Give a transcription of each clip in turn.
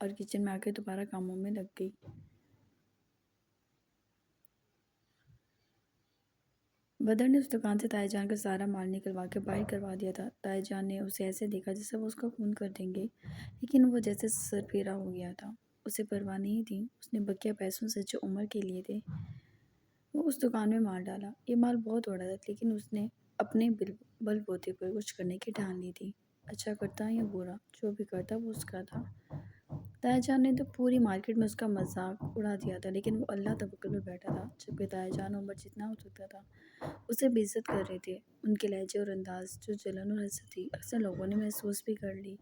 اور کچن میں آ کے دوبارہ کاموں میں لگ گئی۔ بدر نے اس دکان سے تائی جان کا سارا مال نکلوا کے باہر کروا دیا تھا۔ تائی جان نے اسے ایسے دیکھا جیسے وہ اس کا خون کر دیں گے، لیکن وہ جیسے سر پھیرا ہو گیا تھا۔ اسے پرواہ نہیں تھی۔ اس نے بقیہ پیسوں سے جو عمر کے لیے تھے وہ اس دکان میں مال ڈالا۔ یہ مال بہت اڑا تھا، لیکن اس نے اپنے بل بوتے پر کچھ کرنے کی ٹھان لی تھی۔ اچھا کرتا یا برا، جو بھی کرتا وہ اس کا تھا۔ تائی جان نے تو پوری مارکیٹ میں اس کا مذاق اڑا دیا تھا، لیکن وہ اللہ توکل پر بیٹھا تھا۔ جبکہ تائی جان عمر جتنا ہو سکتا تھا اسے بے عزت کر رہے تھے۔ ان کے لہجے اور انداز جو جلن اور حسد تھی، اکثر لوگوں نے محسوس بھی کر لی۔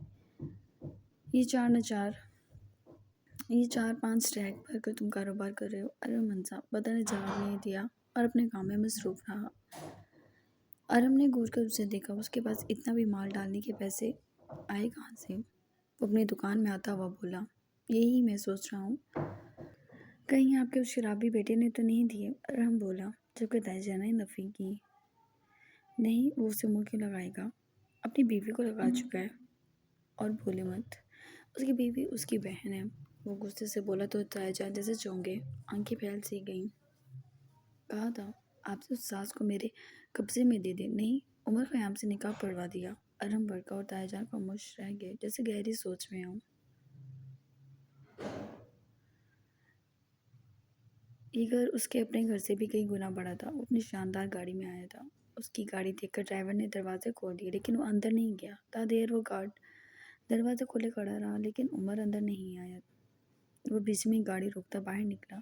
یہ چار پانچ ٹریک بھر کر تم کاروبار کر رہے ہو؟ ارم منسا، بدر نے جواب نہیں دیا اور اپنے کام میں مصروف رہا۔ ارم نے گور کر اسے دیکھا۔ اس کے پاس اتنا بھی مال ڈالنے کے پیسے آئے کہاں سے؟ وہ اپنی دکان میں آتا ہوا بولا، یہی میں سوچ رہا ہوں، کہیں آپ کے اس شرابی بیٹے نے تو نہیں دیے؟ ارم بولا، جبکہ تائی جان نے نفی کی۔ نہیں، وہ اسے منہ کیوں لگائے گا؟ اپنی بیوی کو لگا چکا ہے۔ اور بھولے مت، اس کی بیوی اس کی بہن ہے۔ وہ غصے سے بولا تو تائی جان جیسے چونکے، آنکھیں پھیل سی گئیں۔ کہا تھا آپ سے اس ساز کو میرے قبضے میں دے دے۔ نہیں، عمر خیام سے نکاح پڑھوا دیا۔ ارم بھڑکا اور تائی جان خاموش رہ گئے، جیسے گہری سوچ میں ہوں۔ یہ گھر اس کے اپنے گھر سے بھی کئی گنا بڑا تھا۔ وہ اپنی شاندار گاڑی میں آیا تھا۔ اس کی گاڑی دیکھ کر ڈرائیور نے دروازے کھول دیے، لیکن وہ اندر نہیں گیا۔ تا دیر وہ گارڈ دروازے کھولے کھڑا رہا، لیکن عمر اندر نہیں آیا۔ وہ بیچ میں گاڑی روکتا باہر نکلا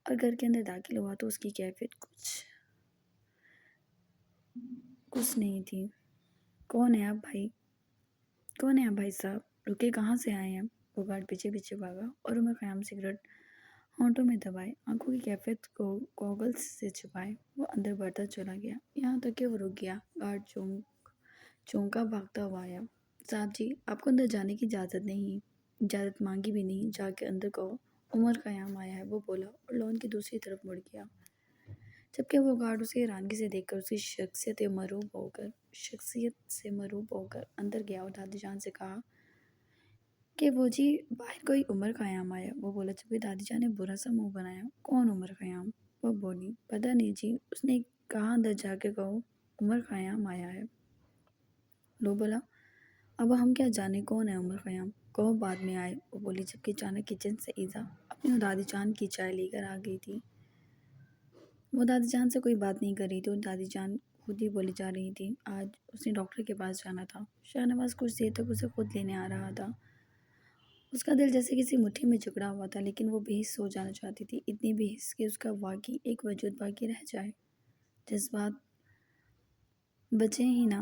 اور گھر کے اندر داخل ہوا تو اس کی کیفیت کچھ نہیں تھی۔ کون ہے آپ بھائی صاحب؟ رکے، کہاں سے آئے ہیں؟ وہ گارڈ پیچھے پیچھے بھاگا اور عمر خیام سگریٹ ہونٹوں میں دبائے، آنکھوں کی کیفیت کو گوگلز سے چھپائے وہ اندر بڑھتا چلا گیا، یہاں تک کہ وہ رک گیا۔ گارڈ چونکا بھاگتا ہوا آیا۔ صاحب جی، آپ کو اندر جانے کی اجازت نہیں، اجازت مانگی بھی نہیں، جا کے اندر کہو عمر خیام آیا ہے، وہ بولا اور لون کی دوسری طرف مڑ گیا۔ جبکہ وہ گارڈ اسے حیرانگی سے دیکھ کر اس کی شخصیت سے مرعوب ہو کر اندر گیا اور دادی جان سے کہا کہ وہ جی باہر کوئی عمر خیام آیا۔ وہ بولا، جبکہ دادی جان نے برا سا منہ بنایا۔ کون عمر خیام؟ وہ بولی، پتہ نہیں جی، اس نے کہا اندر جا کے کہو عمر خیام آیا ہے۔ لو بولا، اب ہم کیا جانے کون ہے عمر خیام، کہو بعد میں آئے، وہ بولی، جبکہ اچانک کچن سے ایزا اپنی اور دادی جان کی چائے لے کر آ گئی تھی۔ وہ دادی جان سے کوئی بات نہیں کر رہی تھی اور دادی جان خود ہی بولی جا رہی تھی۔ آج اس نے ڈاکٹر کے پاس جانا تھا۔ شاہ نواز کچھ دیر تک اسے خود لینے آ رہا تھا۔ اس کا دل جیسے کسی مٹھی میں جکڑا ہوا تھا، لیکن وہ بے حس ہو جانا چاہتی تھی، اتنی بے حس کہ اس کا واقعی ایک وجود باقی رہ جائے۔ جذبات بچے ہی نہ،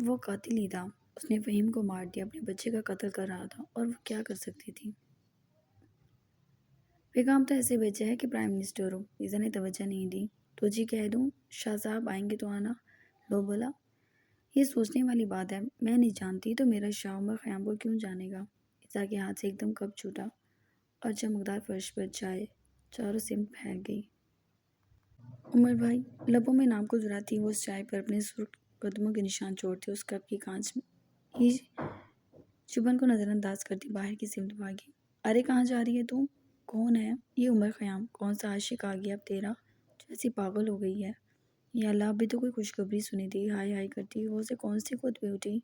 وہ قاتل ہی تھا۔ اس نے فہیم کو مار دیا، اپنے بچے کا قتل کر رہا تھا، اور وہ کیا کر سکتی تھی؟ پیغام تو ایسے بھیجا ہے کہ پرائم منسٹر ہو۔ ایزا نے توجہ نہیں دی۔ تو جی کہہ دوں، شاہ صاحب آئیں گے تو آنا۔ لو بولا، یہ سوچنے والی بات ہے، میں نہیں جانتی تو میرا شاہ عمر خیام کو کیوں جانے گا؟ ایزا کے ہاتھ سے ایک دم کپ چھوٹا اور چمکدار فرش پر چائے چاروں سمت پھیل گئی۔ عمر بھائی، لبوں میں نام کو دہراتی وہ اس چائے پر اپنے سرخ قدموں کے نشان چھوڑتی، اس کپ کی کانچ ہی چبھن کو نظر انداز کرتی باہر کی سمت بھاگی۔ ارے کہاں جا رہی ہے تو؟ کون ہے یہ عمر خیام؟ کون سا عاشق آ گیا اب تیرا، جیسی پاگل ہو گئی ہے؟ یا اللہ، ابھی تو کوئی خوشخبری سنی تھی، ہائے ہائے کرتی وہ اسے کون سی خود پہ اٹھی۔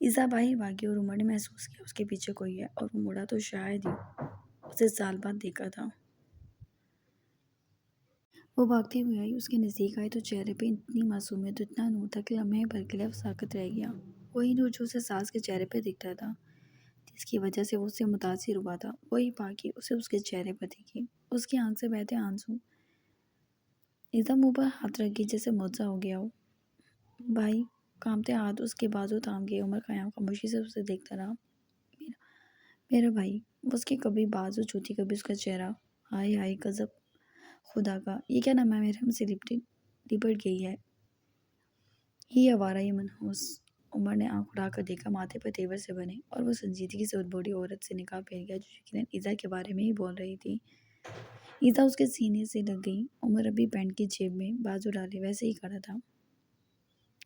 ایزا باہر بھاگی اور عمر نے محسوس کیا اس کے پیچھے کوئی ہے، اور وہ مڑا تو شاید ہی اسے سال بعد دیکھا تھا۔ وہ بھاگتی ہوئی آئی، اس کے نزدیک آئی تو چہرے پہ اتنی معصومیت، اتنا نور تھا کہ لمحے بھر کے لیے ساکت رہ گیا۔ وہی نور جو اسے ساس کے چہرے پہ دکھتا تھا، جس کی وجہ سے وہ اس سے متاثر ہوا تھا، وہی پاکی اسے اس کے چہرے پر دکھی، اس کی آنکھ سے بہتے آنسو۔ ایزا منہ پر ہاتھ رکھ گئی جیسے معجزہ ہو گیا ہو۔ بھائی، کانپتے ہاتھ اس کے بازو تھام گئے۔ عمر خیام خاموشی سے اسے دیکھتا رہا۔ میرا بھائی، وہ اس کے کبھی بازو چھوتی، کبھی اس کا چہرہ۔ ہائے ہائے، غضب خدا کا، یہ کیا نام ہے محرم سے لپٹ گئی ہے یہ آوارہ، یہ منحوس۔ عمر نے آنکھ اٹھا کر دیکھا، ماتھے پر تیور سے بنے اور وہ سنجیدگی سے اس بوڑھی عورت سے نکاح پھیر گیا جو یقیناً ایزا کے بارے میں ہی بول رہی تھی۔ ایزا اس کے سینے سے لگ گئی۔ عمر ابھی پینٹ کی جیب میں بازو ڈالے ویسے ہی کھڑا تھا۔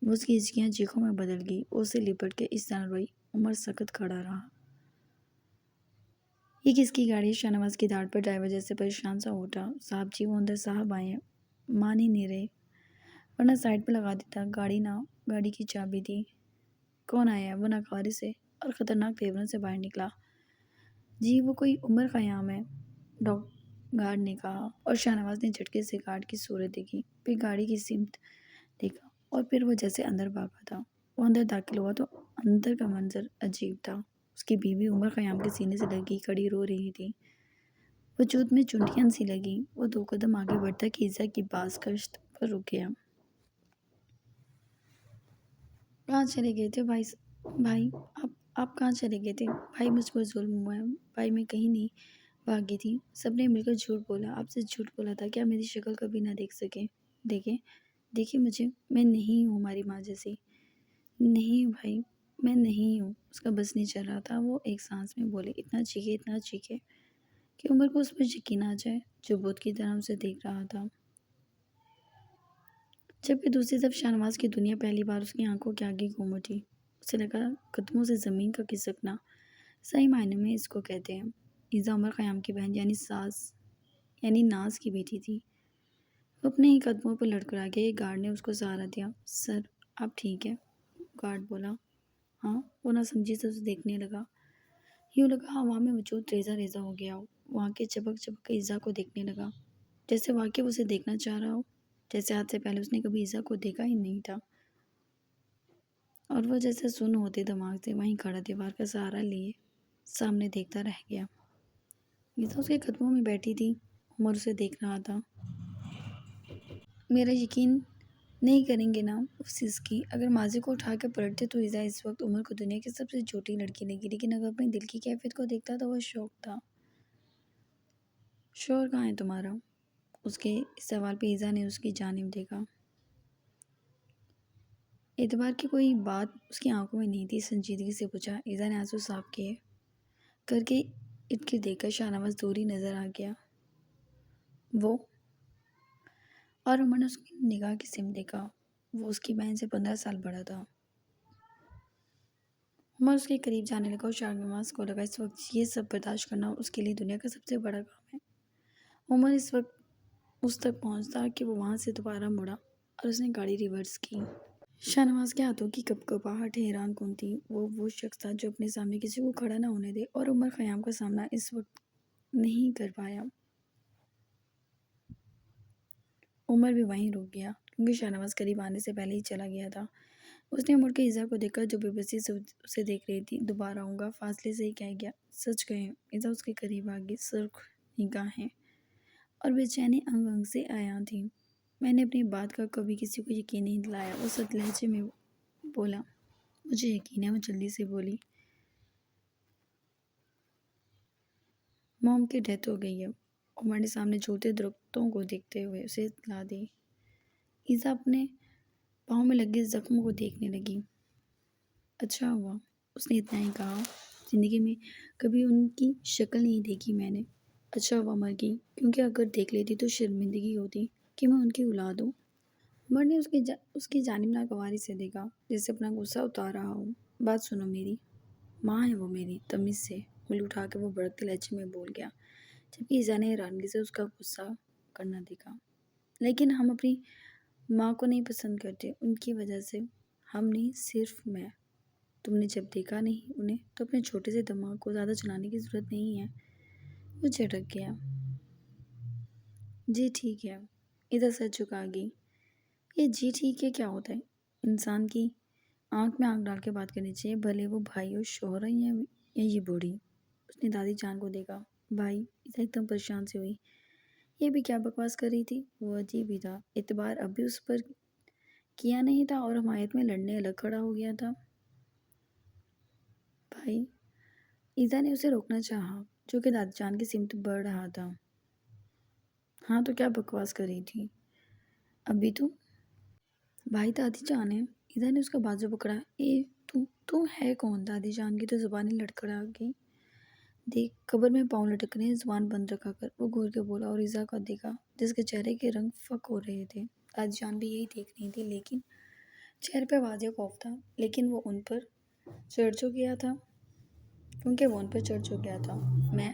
وہ اس کی ہچکیاں چیخوں میں بدل گئی، وہ اسے لپٹ کے اس طرح روئی۔ عمر سکت کھڑا رہا۔ یہ کس کی گاڑی ہے؟ شاہنواز کی داڑھ پر ڈرائیور جیسے پریشان سا اٹھا۔ صاحب جی وہ اندر صاحب آئے ہیں، مان ہی نہیں رہے، ورنہ سائڈ پہ لگا دیتا۔ گاڑی کی چابی دی۔ کون آیا ہے؟ وہ ناقواری سے اور خطرناک تیوروں سے باہر نکلا۔ جی وہ کوئی عمر خیام ہے، گارڈ نے کہا، اور شاہنواز نے جھٹکے سے گارڈ کی صورت دیکھی، پھر گاڑی کی سمت دیکھا، اور پھر وہ جیسے اندر بھاگا تھا۔ وہ اندر داخل ہوا تو اندر کا منظر عجیب تھا۔ اس کی بیوی عمر خیام کے سینے سے لگی کڑی رو رہی تھی، وجود میں چونٹیاں سی لگی۔ وہ 2 قدم آگے بڑھتا کیزا کی باز گشت پر رک گیا۔ کہاں چلے گئے تھے بھائی آپ کہاں چلے گئے تھے؟ بھائی مجھ پر ظلم ہوا ہے، بھائی میں کہیں نہیں بھاگی تھی، سب نے مل کر جھوٹ بولا، آپ سے جھوٹ بولا تھا، کیا میری شکل کبھی نہ دیکھیں مجھے، میں نہیں ہوں ہماری ماں جیسی۔ نہیں بھائی میں نہیں ہوں۔ اس کا بس نہیں چل رہا تھا، وہ ایک سانس میں بولے، اتنا چیخے کہ عمر کو اس پر یقین آ جائے، جو بت کی طرح اسے دیکھ رہا تھا۔ جبکہ دوسری طرف شاہنواز کی دنیا پہلی بار اس کی آنکھوں کے آگے گھوم اٹھی۔ اسے لگا قدموں سے زمین کا کھسکنا، صحیح معنی میں اس کو کہتے ہیں۔ ایزا عمر خیام کی بہن یعنی ناز کی بیٹی تھی۔ وہ اپنے ہی قدموں پر لڑکھڑا گیا۔ گارڈ نے اس کو سہارا دیا۔ سر آپ ٹھیک ہے؟ گارڈ بولا۔ ہاں۔ وہ نہ سمجھی سے اسے دیکھنے لگا، یوں لگا ہوا میں وجود ریزہ ہو گیا ہو۔ وہاں کے چپک کے ایزا کو دیکھنے لگا، جیسے واقعی اسے دیکھنا چاہ رہا ہو، جیسے آج سے پہلے اس نے کبھی ایزا کو دیکھا ہی نہیں تھا۔ اور وہ جیسے سن ہوتے دماغ سے وہیں کھڑا دیوار کا سہارا لیے سامنے دیکھتا رہ گیا۔ ایزا اس کے قدموں میں بیٹھی تھی، عمر اسے دیکھ رہا تھا۔ میرا یقین نہیں کریں گے نا اس چیز کی، اگر ماضی کو اٹھا کے پلٹتے تو ایزا اس وقت عمر کو دنیا کی سب سے چھوٹی لڑکی لگی، لیکن اگر اپنے دل کی کیفیت کو دیکھتا تو وہ شوق تھا۔ شوہر کہاں ہے تمہارا؟ اس کے اس سوال پہ ایزا نے اس کی جانب دیکھا۔ اعتبار کی کوئی بات اس کی آنکھوں میں نہیں تھی، سنجیدگی سے پوچھا۔ ایزا نے آنسو صاف کیے کر کے ارد گرد دیکھ کر شاہنواز دوری نظر آ گیا۔ وہ اور عمر نے اس کی نگاہ کی سمت دیکھا۔ وہ اس کی بہن سے 15 سال بڑا تھا۔ عمر اس کے قریب جانے لگا اور شاہنواز کو لگا اس وقت یہ سب برداشت کرنا اس کے لیے دنیا کا سب سے بڑا کام ہے۔ عمر اس وقت اس تک پہنچتا کہ وہ وہاں سے دوبارہ مڑا اور اس نے گاڑی ریورس کی۔ شاہنواز کے ہاتھوں کی کپکپاہٹ حیران کن تھی۔ وہ شخص تھا جو اپنے سامنے کسی کو کھڑا نہ ہونے دے، اور عمر خیام کا سامنا اس وقت نہیں کر پایا۔ عمر بھی وہیں رک گیا، کیونکہ شاہنواز قریب آنے سے پہلے ہی چلا گیا تھا۔ اس نے مڑ کے ایزا کو دیکھا جو بے بسی سے اسے دیکھ رہی تھی۔ دوبارہ آؤں گا، فاصلے سے ہی کہہ گیا۔ سچ کہیں، ایزا اس کے قریب آ گئی، سرخ نگاہیں اور بے چینی انگ انگ سے عیاں تھیں۔ میں نے اپنی بات کا کبھی کسی کو یقین نہیں دلایا، وہ سخت لہجے میں بولا۔ مجھے یقین ہے، وہ جلدی سے بولی۔ موم کی ڈیتھ ہو گئی ہے، عمر نے سامنے جھولتے درختوں کو دیکھتے ہوئے اسے اطلاع دی۔ ایزا اپنے پاؤں میں لگے زخم کو دیکھنے لگی۔ اچھا ہوا، اس نے اتنا ہی کہا، زندگی میں کبھی ان کی شکل نہیں دیکھی میں نے۔ اچھا ہوا مر گئی، کیونکہ اگر دیکھ لیتی تو شرمندگی ہوتی کہ میں ان کی اولاد ہوں۔ عمر نے اس کی جانب ناگواری سے دیکھا، جیسے اپنا غصہ اتار رہا ہو۔ بات سنو میری ماں ہے وہ میری، تمیز سے انگلی اٹھا کے وہ بھڑکتے لہجے میں بول گیا، جبکہ ایزا نے حیرانگی سے اس کا غصہ کرنا دیکھا۔ لیکن ہم اپنی ماں کو نہیں پسند کرتے، ان کی وجہ سے ہم نہیں، صرف میں۔ تم نے جب دیکھا نہیں انہیں تو اپنے چھوٹے سے دماغ کو زیادہ چلانے کی ضرورت نہیں ہے۔ وہ جھٹک گیا۔ جی ٹھیک ہے، ایزا سر جھکا گئی۔ یہ جی ٹھیک ہے کیا ہوتا ہے؟ انسان کی آنکھ میں آنکھ ڈال کے بات کرنی چاہیے، بھلے وہ بھائی ہو، شوہر ہو یا یہ بوڑھی۔ اس نے دادی جان کو دیکھا۔ بھائی، ایزا ایک دم پریشان سی ہوئی۔ یہ بھی کیا بکواس کر رہی تھی؟ وہ عجیب ہی تھا، اعتبار اب بھی اس پر کیا نہیں تھا اور حمایت میں لڑنے الگ کھڑا ہو گیا تھا۔ بھائی، ایزا نے اسے روکنا چاہا، جو کہ دادی جان کی سمت بڑھ رہا تھا۔ ہاں تو کیا بکواس کر رہی تھی؟ ابھی تو بھائی دادی جان ہے۔ ایزا نے اس کا بازو پکڑا۔ تو ہے کون؟ دادی جان کی تو زبانیں لڑکھڑا گئی۔ دیکھ، قبر میں پاؤں لٹک رہے ہیں، زبان بند رکھا کر، وہ گھور کے بولا اور ایزا کو دیکھا جس کے چہرے کے رنگ فک ہو رہے تھے۔ دادی جان بھی یہی دیکھ رہی تھی، لیکن چہرے پہ واضح خوف تھا، لیکن وہ ان پر چڑھ جو گیا تھا۔ کیونکہ وہ ان پر چڑھ چکا تھا۔ میں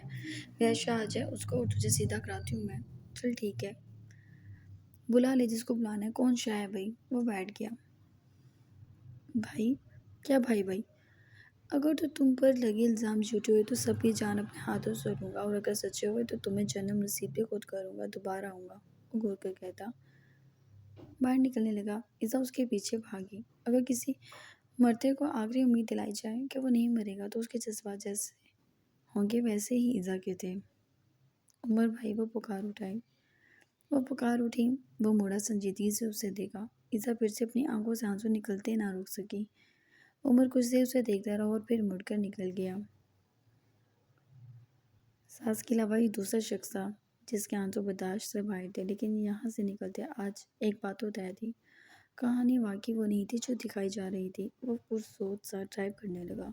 ویشا آ جائے اس کو اور تجھے سیدھا کراتی ہوں میں۔ چل ٹھیک ہے، بلا لے جس کو بلانا ہے۔ کون شاہ ہے بھائی؟ وہ بیٹھ گیا۔ بھائی؟ کیا بھائی بھائی؟ اگر تو تم پر لگے الزام جھوٹے ہوئے تو سب کی جان اپنے ہاتھوں سے لوں گا، اور اگر سچے ہوئے تو تمہیں جنم نصیب بھی خود کروں گا، دوبارہ آؤں گا۔ وہ گھور کر کہتا۔ باہر نکلنے لگا۔ ایزا اس کے پیچھے بھاگی۔ اگر کسی مرتے کو آخری امید دلائی جائے کہ وہ نہیں مرے گا تو اس کے جذبات جیسے ہوں گے ویسے ہی ایزا کے تھے۔ عمر بھائی، وہ پکار اٹھائی۔ وہ پکار اٹھی۔ وہ مڑا، سنجیدگی سے اسے دیکھا۔ ایزا پھر سے اپنی آنکھوں سے آنسو نکلتے نہ روک سکی۔ عمر کچھ دیر اسے دیکھتا رہا اور پھر مڑ کر نکل گیا۔ ساس کے علاوہ یہ دوسرا شخص تھا جس کے آنسو برداشت سے باہر تھے، لیکن یہاں سے نکلتے آج ایک بات تو طے تھی، کہانی واقعی وہ نہیں تھی جو دکھائی جا رہی تھی۔ وہ پرسوچ سا ڈرائیو کرنے لگا۔